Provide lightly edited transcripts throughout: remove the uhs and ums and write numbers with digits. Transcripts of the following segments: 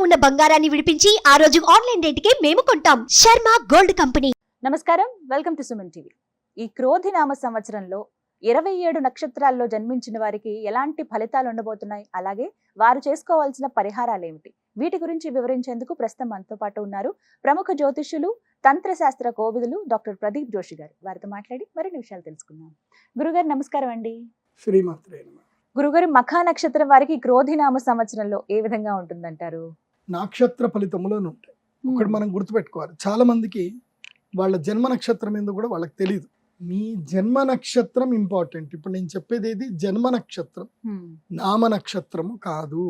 ఉన్న బంగారాన్ని విడిపించి ఆ రోజు ఆన్లైన్ రేటుకే మేము కొంటాం. Sharma gold company. నమస్కారం, వెల్కమ్ టు సుమన్ టీవీ. ఈ క్రోధినామ సంవత్సరంలో 27 నక్షత్రాల్లో జన్మించిన వారికి ఎలాంటి ఫలితాలు ఉండబోతున్నాయి, అలాగే వారు చేసుకోవాల్సిన పరిహారాలు ఏమిటి, వీటి గురించి వివరించేందుకు ప్రస్తుతం మనతో పాటు ఉన్నారు ప్రముఖ జ్యోతిష్యులు, తంత్రశాస్త్ర కోవిదులు డాక్టర్ ప్రదీప్ జోషి గారు. వారితో మాట్లాడి మరిన్ని విషయాలు తెలుసుకుందాం. గురుగారు నమస్కారం అండి. శ్రీమాత్రే నమః. గురుగారు, మఖా నక్షత్రం వారికి క్రోధినామ సంవత్సరంలో ఏ విధంగా ఉంటుందంటారు? నక్షత్ర ఫలితములను ఉంటాయి. ఒకటి మనం గుర్తుపెట్టుకోవాలి, చాలా మందికి వాళ్ళ జన్మ నక్షత్రం ఏందో కూడా వాళ్ళకి తెలియదు. మీ జన్మ నక్షత్రం ఇంపార్టెంట్. ఇప్పుడు నేను చెప్పేది ఏది, జన్మ నక్షత్రం, నామ నక్షత్రము కాదు.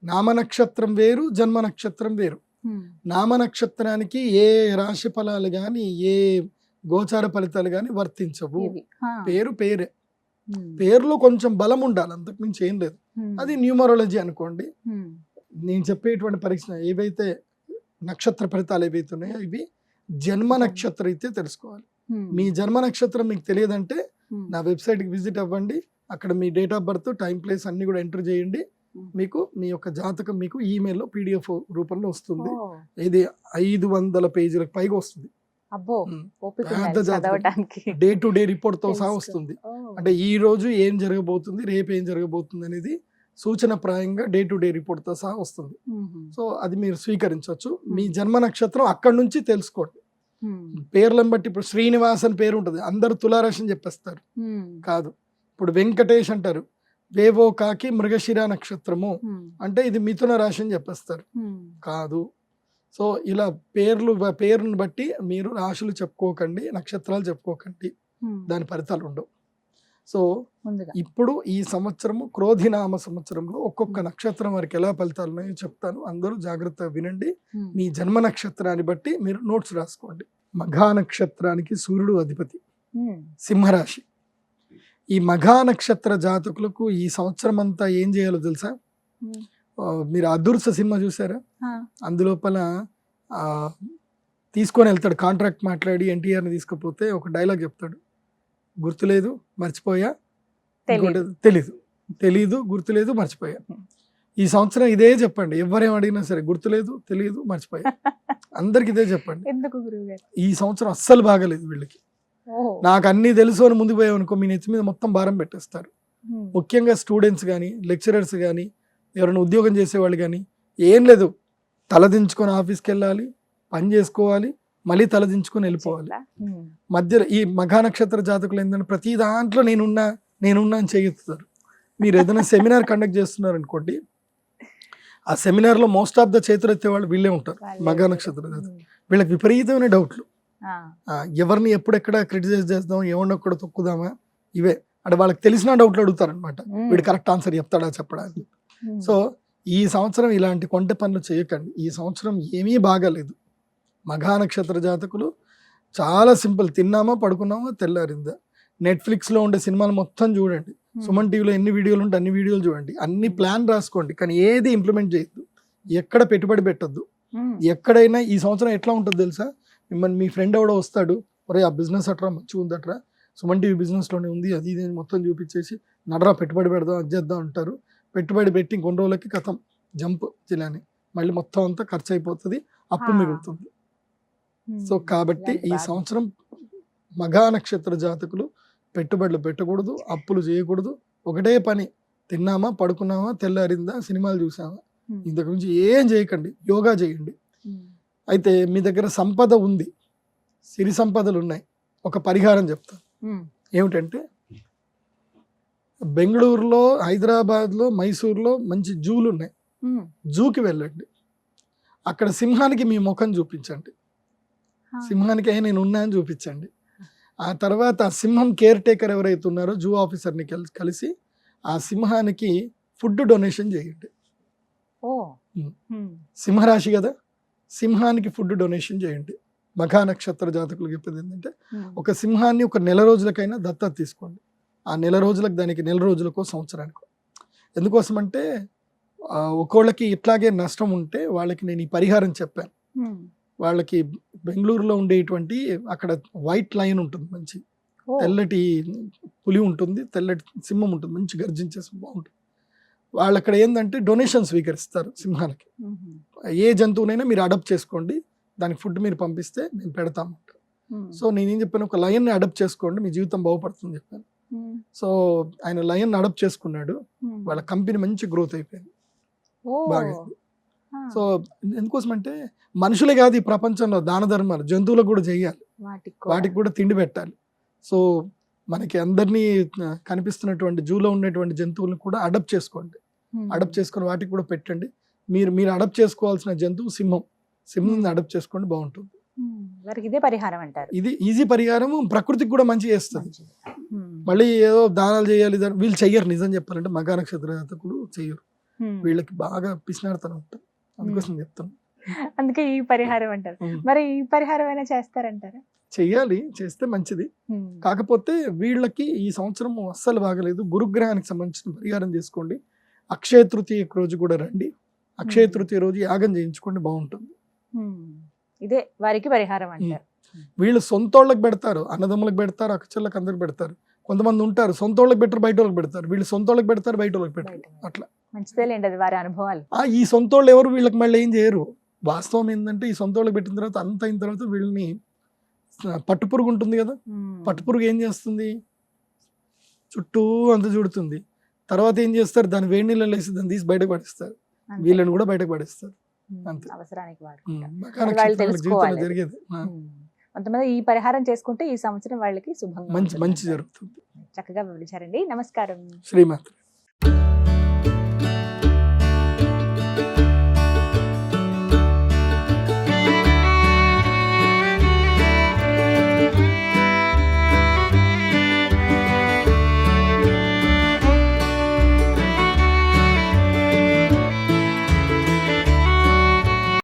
నామ నక్షత్రం వేరు, జన్మ నక్షత్రం వేరు. నామ నక్షత్రానికి ఏ రాశి ఫలాలు గాని, ఏ గోచార ఫలితాలు గాని వర్తించవు. పేరు పేరే, పేరులో కొంచెం బలం ఉండాలి, అంతకు మించి ఏం లేదు. అది న్యూమరాలజీ అనుకోండి. నేను చెప్పేటువంటి పరీక్ష ఏవైతే నక్షత్ర ఫలితాలు ఏవైతే ఉన్నాయో ఇవి జన్మ నక్షత్రం అయితే తెలుసుకోవాలి. మీ జన్మ నక్షత్రం మీకు తెలియదంటే నా వెబ్సైట్కి విజిట్ అవ్వండి. అక్కడ మీ date of birth, time, place అన్ని కూడా ఎంటర్ చేయండి. మీకు మీ యొక్క జాతకం మీకు ఈమెయిల్లో PDF రూపంలో వస్తుంది. ఇది 500 పేజీలకు పైగా వస్తుంది. డే టు డే రిపోర్ట్ తో సహా వస్తుంది. అంటే ఈ రోజు ఏం జరగబోతుంది, రేపు ఏం జరగబోతుంది అనేది సూచనప్రాయంగా డే టు డే రిపోర్ట్ తో సహా వస్తుంది. సో అది మీరు స్వీకరించవచ్చు. మీ జన్మ నక్షత్రం అక్కడి నుంచి తెలుసుకోండి. పేర్లను బట్టి ఇప్పుడు శ్రీనివాస్ అని పేరు ఉంటుంది, అందరు తులారాశి అని చెప్పేస్తారు. కాదు. ఇప్పుడు వెంకటేష్ అంటారు, వేవో కాకి మృగశిర నక్షత్రము అంటే ఇది మిథున రాశి అని చెప్పేస్తారు. కాదు. సో ఇలా పేరును బట్టి మీరు రాశులు చెప్పుకోకండి, నక్షత్రాలు చెప్పుకోకండి, దాని ఫలితాలు ఉండవు. సో ఇప్పుడు ఈ సంవత్సరము క్రోధినామ సంవత్సరంలో ఒక్కొక్క నక్షత్రం వారికి ఎలా ఫలితాలు ఉన్నాయో చెప్తాను. అందరూ జాగ్రత్తగా వినండి. మీ జన్మ నక్షత్రాన్ని బట్టి మీరు నోట్స్ రాసుకోండి. మఘా నక్షత్రానికి సూర్యుడు అధిపతి, సింహరాశి. ఈ మఘా నక్షత్ర జాతకులకు ఈ సంవత్సరం అంతా ఏం చేయాలో తెలుసా? మీరు అదుర్స సినిమా చూసారా? అందులోపల తీసుకొని వెళ్తాడు, కాంట్రాక్ట్ మాట్లాడి NTRని తీసుకుపోతే ఒక డైలాగ్ చెప్తాడు, గుర్తులేదు, మర్చిపోయా, తెలీదు, గుర్తులేదు, మర్చిపోయా. ఈ సంవత్సరం ఇదే చెప్పండి. ఎవరేం అడిగినా సరే, గుర్తులేదు, తెలియదు, మర్చిపోయా, అందరికి ఇదే చెప్పండి. ఈ సంవత్సరం అస్సలు బాగలేదు వీళ్ళకి. నాకు అన్ని తెలుసు అని ముందుకు పోయామనుకో, మీ నెత్తి మీద మొత్తం భారం పెట్టేస్తారు. ముఖ్యంగా స్టూడెంట్స్ కానీ, లెక్చరర్స్ కానీ, ఎవరైనా ఉద్యోగం చేసేవాళ్ళు కానీ, ఏం లేదు, తలదించుకొని ఆఫీస్కి వెళ్ళాలి, పని చేసుకోవాలి, మళ్ళీ తలదించుకొని వెళ్ళిపోవాలి. మధ్యలో ఈ మఘా నక్షత్ర జాతకులు ఏంటంటే ప్రతి దాంట్లో నేనున్నా అని చేయిస్తారు. మీరు ఏదైనా సెమినార్ కండక్ట్ చేస్తున్నారు అనుకోండి, ఆ సెమినార్లో మోస్ట్ ఆఫ్ ద చేతులు ఎత్తే వాళ్ళు వీళ్ళే ఉంటారు. మఘా నక్షత్ర జాతకులు, వీళ్ళకి విపరీతమైన డౌట్లు. ఎవరిని ఎప్పుడెక్కడ క్రిటిసైజ్ చేద్దాం, ఏమన్నా కూడా తొక్కుదామా, ఇవే అంటే వాళ్ళకి తెలిసిన డౌట్లు అడుగుతారు అనమాట. వీడు కరెక్ట్ ఆన్సర్ చెప్తాడా చెప్పడానికి. సో ఈ సంవత్సరం ఇలాంటి కొంటె పనులు చేయకండి. ఈ సంవత్సరం ఏమీ బాగాలేదు. మఘా నక్షత్ర జాతకులు చాలా సింపుల్, తిన్నామా, పడుకున్నామా, తెల్లారిందా. నెట్ఫ్లిక్స్లో ఉండే సినిమాలు మొత్తం చూడండి, సుమన్ టీవీలో ఎన్ని వీడియోలు ఉంటే అన్ని వీడియోలు చూడండి, అన్ని ప్లాన్ రాసుకోండి, కానీ ఏది ఇంప్లిమెంట్ చేయొద్దు, ఎక్కడ పెట్టుబడి పెట్టద్దు. ఎక్కడైనా ఈ సంవత్సరం ఎట్లా ఉంటుందో తెలుసా? మిమ్మల్ని మీ ఫ్రెండ్ ఎవడో వస్తాడు, ఒరే ఆ బిజినెస్ అట్రా మంచిగా ఉందట్రా, సుమన్ టీవీ బిజినెస్లోనే ఉంది, అది ఇది మొత్తం చూపించేసి నడరా పెట్టుబడి పెడదాం, అది చేద్దాం అంటారు. పెట్టుబడి పెట్టి కొన్ని రోజులకి కథం జంప్ జిల్లాని, మళ్ళీ మొత్తం అంతా ఖర్చు అయిపోతుంది, అప్పు మిగులుతుంది. సో కాబట్టి ఈ సంవత్సరం మఘా నక్షత్ర జాతకులు పెట్టుబడులు పెట్టకూడదు, అప్పులు చేయకూడదు. ఒకటే పని, తిన్నామా, పడుకున్నామా, తెల్లారిందా, సినిమాలు చూసామా, ఇంతకు మించి ఏం చేయకండి. యోగా చేయండి. అయితే మీ దగ్గర సంపద ఉంది, సిరి సంపదలు ఉన్నాయి, ఒక పరిహారం చెప్తాను. ఏమిటంటే బెంగళూరులో, హైదరాబాద్లో, మైసూర్లో మంచి జూలు ఉన్నాయి. జూకి వెళ్ళండి, అక్కడ సింహానికి మీ ముఖం చూపించండి, సింహానికి నేను ఉన్నా అని చూపించండి. ఆ తర్వాత ఆ సింహం కేర్ టేకర్ ఎవరైతే ఉన్నారో జూ ఆఫీసర్ని కలిసి ఆ సింహానికి ఫుడ్ డొనేషన్ చేయండి. సింహరాశి కదా, సింహానికి ఫుడ్ డొనేషన్ చేయండి. మఘా నక్షత్ర జాతకులు చెప్పేది ఏంటంటే, ఒక సింహాన్ని ఒక నెల రోజులకైనా దత్తత తీసుకోండి. ఆ నెల రోజులకు, దానికి నెల రోజులకో సంవత్సరానికో. ఎందుకోసం అంటే ఒక్కోళ్ళకి ఇట్లాగే నష్టం ఉంటే వాళ్ళకి నేను ఈ పరిహారం చెప్పాను. వాళ్ళకి బెంగళూరులో ఉండేటువంటి అక్కడ వైట్ లైన్ ఉంటుంది, మంచి తెల్లటి పులి ఉంటుంది, తెల్లటి సింహం ఉంటుంది, మంచి గర్జించే బాగుంటుంది. వాళ్ళు అక్కడ ఏంటంటే డొనేషన్ స్వీకరిస్తారు సింహాలకి. ఏ జంతువునైనా మీరు అడాప్ట్ చేసుకోండి, దానికి ఫుడ్ మీరు పంపిస్తే మేము పెడతాము. సో నేనేం చెప్పాను, ఒక లయన్ని అడాప్ట్ చేసుకోండి, మీ జీవితం బాగుపడుతుంది చెప్పాను. సో ఆయన లయన్ అడాప్ట్ చేసుకున్నాడు, వాళ్ళ కంపెనీ మంచి గ్రోత్ అయిపోయింది, బాగా. సో ఎందుకోసం అంటే మనుషులే కాదు ఈ ప్రపంచంలో దాన ధర్మాలు జంతువులకు కూడా చేయాలి, వాటికి కూడా తిండి పెట్టాలి. సో మనకి అందరినీ కనిపిస్తున్నటువంటి జూలో ఉన్నటువంటి జంతువులను కూడా అడాప్ట్ చేసుకోండి, అడాప్ట్ చేసుకొని వాటికి కూడా పెట్టండి. మీరు అడాప్ట్ చేసుకోవాల్సిన జంతువు సింహం అడాప్ట్ చేసుకోండి, బాగుంటుంది. ఇదే పరిహారం అంటారు. ఇది ఈజీ పరిహారం, ప్రకృతికి కూడా మంచి చేస్తుంది. మళ్ళీ ఏదో దానాలు చేయాలి వీళ్ళు చెయ్యరు, నిజం చెప్పాలంటే మగా నక్షత్ర జాతకులు చెయ్యరు, వీళ్ళకి బాగా పిసినాడుతూనే ఉంటారు, అందుకోసం చెప్తాను. అందుకే ఈ పరిహారం అంటారు. మరి ఈ పరిహారం అయినా చేస్తారంటారా? చెయ్యాలి, చేస్తే మంచిది. కాకపోతే వీళ్ళకి ఈ సంవత్సరం అస్సలు బాగలేదు. గురుగ్రహానికి సంబంధించిన పరిహారం చేసుకోండి. అక్షయ తృతీయ రోజు కూడా రండి, అక్షయ తృతీయ రోజు యాగం చేయించుకోండి, బాగుంటుంది. ఇదే వారికి పరిహారం అంటారు. వీళ్ళు సొంతోళ్ళకి పెడతారు, అన్నదమ్ములకు పెడతారు, అక్కచెళ్ళకి అందరికి పెడతారు. కొంతమంది ఉంటారు సొంతోళ్ళకి పెట్టరు, బయట వాళ్ళకి పెడతారు. వీళ్ళు సొంతోళ్ళకి పెడతారు, బయట వాళ్ళకి పెట్టారు, అట్లా. మంచిదేలేండి, అది వారి అనుభవాలు. ఈ సొంతోళ్ళు ఎవరు వీళ్ళకి మళ్ళీ ఏం చేయరు. వాస్తవం ఏంటంటే ఈ సొంతోళ్ళకి పెట్టిన తర్వాత అంత అయిన తర్వాత వీళ్ళని పట్టుపురుగు ఉంటుంది కదా, పట్టుపురుగు ఏం చేస్తుంది, చుట్టూ అంత చూడుతుంది. తర్వాత ఏం చేస్తారు, దాని వేడి నీళ్ళలో వేసి దాన్ని తీసి బయటకు పడేస్తారు, వీళ్ళని కూడా బయటకు పడేస్తారు. అంతే, అవసరానికి జీవితంలో జరిగేది. కొంతమంది ఈ పరిహారం చేసుకుంటే ఈ సంవత్సరం వాళ్ళకి శుభంగా మంచి జరుగుతుంది. చక్కగా వివరించారండి. నమస్కారం. శ్రీమాత్రే.